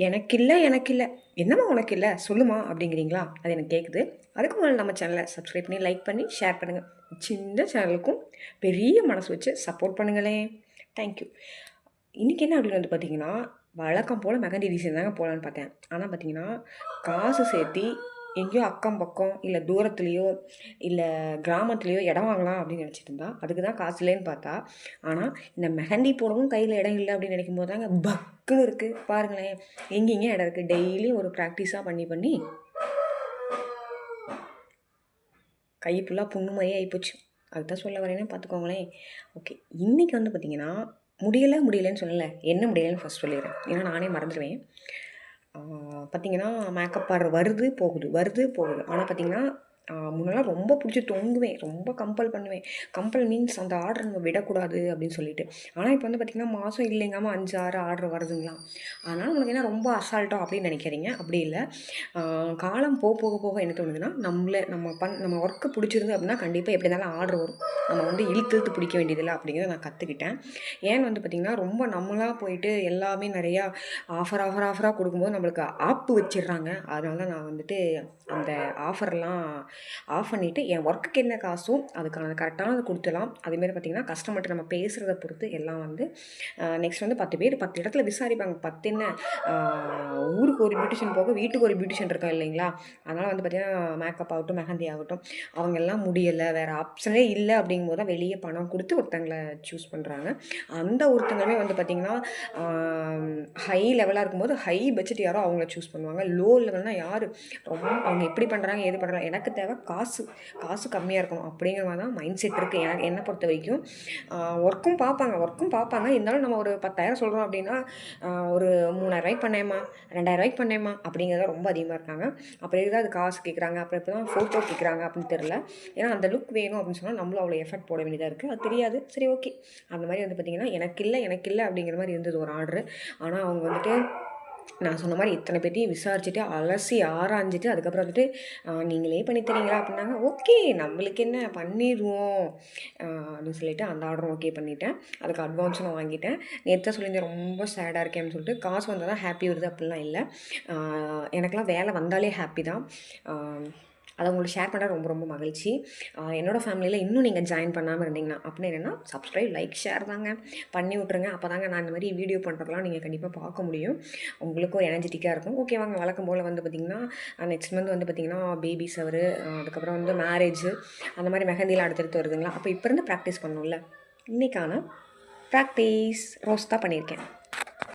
எனக்கு இல்லை என்னம்மா உனக்கு இல்லை சொல்லுமா அப்படிங்கிறீங்களா? அது எனக்கு கேட்குது. அதுக்கு முன்னாடி நம்ம சேனலை சப்ஸ்கிரைப் பண்ணி லைக் பண்ணி ஷேர் பண்ணுங்கள். சின்ன சேனலுக்கும் பெரிய மனசு வச்சு சப்போர்ட் பண்ணுங்களேன். தேங்க்யூ. இன்றைக்கி என்ன அப்படின்னு வந்து பார்த்தீங்கன்னா, வழக்கம் போல் மெஹந்தி டிசைன் தாங்க போகலான்னு பார்த்தேன். ஆனால் பார்த்தீங்கன்னா, காசு சேர்த்தி எங்கேயோ அக்கம் பக்கம் இல்லை தூரத்துலேயோ இல்லை கிராமத்துலேயோ இடம் வாங்கலாம் அப்படின்னு நினச்சிட்டு இருந்தா, அதுக்கு தான் காசு இல்லைன்னு பார்த்தா, ஆனால் இந்த மெஹந்தி போடவும் கையில் இடம் இல்லை அப்படின்னு நினைக்கும் போது தாங்க பக்குன்னு இருக்குது. பாருங்களேன், எங்கெங்கே இடம் இருக்குது. டெய்லியும் ஒரு ப்ராக்டிஸாக பண்ணி பண்ணி கை ஃபுல்லாக புண்ணு மாதிரியே ஆகிப்போச்சு. அதுதான் சொல்ல வரேன்னு பார்த்துக்கோங்களேன். ஓகே, இன்றைக்கி வந்து பார்த்திங்கன்னா முடியலைன்னு சொல்லலை, என்ன முடியலைன்னு ஃபஸ்ட் சொல்லிடுறேன். ஏன்னா நானே மறந்துடுவேன். பார்த்திங்கன்னா மேக்கப் பார்லர் வருது போகுது ஆனால் பார்த்திங்கன்னா முன்னெல்லாம் ரொம்ப பிடிச்சி தொங்குவேன், ரொம்ப கம்பல் பண்ணுவேன். கம்பல் மீன்ஸ் அந்த ஆர்டர் நம்ம விடக்கூடாது அப்படின்னு சொல்லிட்டு. ஆனால் இப்போ வந்து பார்த்திங்கன்னா மாதம் இல்லைங்காமல் 5-6 ஆர்டர் வருதுங்களாம். அதனால் நம்மளுக்கு என்ன ரொம்ப அசால்ட்டோ அப்படின்னு நினைக்கிறீங்க. அப்படி இல்லை. காலம் போக என்ன தோணுதுன்னா, நம்ம ஒர்க்கு பிடிச்சிருந்து அப்படின்னா கண்டிப்பாக எப்படி இருந்தாலும் ஆர்டர் வரும். நம்ம வந்து இழுத்து பிடிக்க வேண்டியதில்லை அப்படிங்கிறத நான் கற்றுக்கிட்டேன். ஏன்னு வந்து பார்த்திங்கன்னா ரொம்ப நம்மளாக போயிட்டு எல்லாமே நிறையா ஆஃபராக கொடுக்கும்போது நம்மளுக்கு ஆப்பு வச்சிடுறாங்க. அதனால தான் நான் வந்துட்டு அந்த ஆஃபர்லாம் ஆஃப் பண்ணிவிட்டு என் ஒர்க்குக்கு என்ன காசோ அதுக்கான கரெக்டானது கொடுத்துலாம். அதேமாதிரி பார்த்திங்கன்னா கஸ்டமர்கிட்ட நம்ம பேசுகிறத பொறுத்து எல்லாம் வந்து நெக்ஸ்ட் வந்து 10 பேர் 10 இடத்துல விசாரிப்பாங்க. 10 என்ன, ஊருக்கு ஒரு பியூட்டிஷியன் போக வீட்டுக்கு ஒரு பியூட்டிஷியன் இருக்கா இல்லைங்களா? அதனால் வந்து பார்த்திங்கன்னா மேக்கப் ஆகட்டும் மெஹந்தி ஆகட்டும் அவங்க எல்லாம் முடியலை, வேறு ஆப்ஷனே இல்லை அப்படிங்கும்போது தான் வெளியே பணம் கொடுத்து ஒருத்தங்களை சூஸ் பண்ணுறாங்க. அந்த ஒருத்தங்களுமே வந்து பார்த்திங்கன்னா ஹை லெவலாக இருக்கும்போது ஹை பட்ஜெட் யாரோ அவங்கள சூஸ் பண்ணுவாங்க. லோ லெவல்னால் யார் ரொம்ப அவங்க எப்படி பண்ணுறாங்க ஏது பண்ணுறாங்க, எனக்கு தேவை காசு கம்மியாக இருக்கணும் அப்படிங்கிற மாதிரி தான் மைண்ட் செட் இருக்குது. என்னை பொறுத்த வரைக்கும் ஒர்க்கும் பார்ப்பாங்க. இருந்தாலும் நம்ம ஒரு 10,000 சொல்கிறோம் அப்படின்னா ஒரு 3,000 பண்ணேம்மா 2,000 பண்ணேம்மா அப்படிங்கிறத ரொம்ப அதிகமாக இருக்காங்க. அப்புறம் எதுக்கு அது காசு கேட்குறாங்க, அப்புறம் இப்போ தான் ஃபோட்டோ கேட்குறாங்க அப்படின்னு தெரில. ஏன்னா அந்த லுக் வேணும் அப்படின்னு சொன்னால் நம்மளும் அவ்வளோ எஃபர்ட் போட வேண்டியதாக இருக்குது. அது தெரியாது. சரி, ஓகே. அந்த மாதிரி வந்து பார்த்திங்கன்னா எனக்கு இல்லை அப்படிங்கிற மாதிரி இருந்தது ஒரு ஆர்டரு. ஆனால் அவங்க வந்துட்டு நான் சொன்ன மாதிரி இத்தனை பேர்த்தையும் விசாரிச்சுட்டு அலசி ஆராய்ஞ்சிட்டு அதுக்கப்புறம் வந்துட்டு நீங்களே பண்ணி தரீங்களா அப்படின்னாங்க. ஓகே, நம்மளுக்கு என்ன பண்ணிடுவோம் அப்படின்னு சொல்லிட்டு அந்த ஆர்டரும் ஓகே பண்ணிவிட்டேன். அதுக்கு அட்வான்ஸும் நான் வாங்கிட்டேன். நேற்று தான் சொல்லியிருந்தேன் ரொம்ப சேடாக இருக்கேன்னு சொல்லிட்டு. காசு வந்தால் தான் ஹாப்பி வருது அப்படிலாம் இல்லை. எனக்கெலாம் வேலை வந்தாலே ஹாப்பி தான். அதை உங்களுக்கு ஷேர் பண்ண ரொம்ப ரொம்ப மகிழ்ச்சி. என்னோடய ஃபேமிலியில் இன்னும் நீங்கள் ஜாயின் பண்ணாமல் இருந்தீங்கன்னா அப்படின்னு என்னென்னா சப்ஸ்கிரைப் லைக் ஷேர் தாங்க பண்ணி விட்ருங்க. அப்போ தாங்க நான் இந்த மாதிரி வீடியோ பண்ணுறதுலாம் நீங்கள் கண்டிப்பாக பார்க்க முடியும். உங்களுக்கு ஒரு எனர்ஜெட்டிக்காக இருக்கும். ஓகே, வாங்க வழக்கம் போல் வந்து பார்த்திங்கன்னா நெக்ஸ்ட் மந்த் வந்து பார்த்திங்கன்னா பேபி ஷவரு, அதுக்கப்புறம் வந்து மேரேஜு, அந்த மாதிரி மெஹந்திலாம் அடுத்தடுத்து வருதுங்களா. அப்போ இப்போ இருந்து ப்ராக்டிஸ் பண்ணணும்ல. இன்றைக்கான ப்ராக்டிஸ் ரோஸ் தான் பண்ணியிருக்கேன்.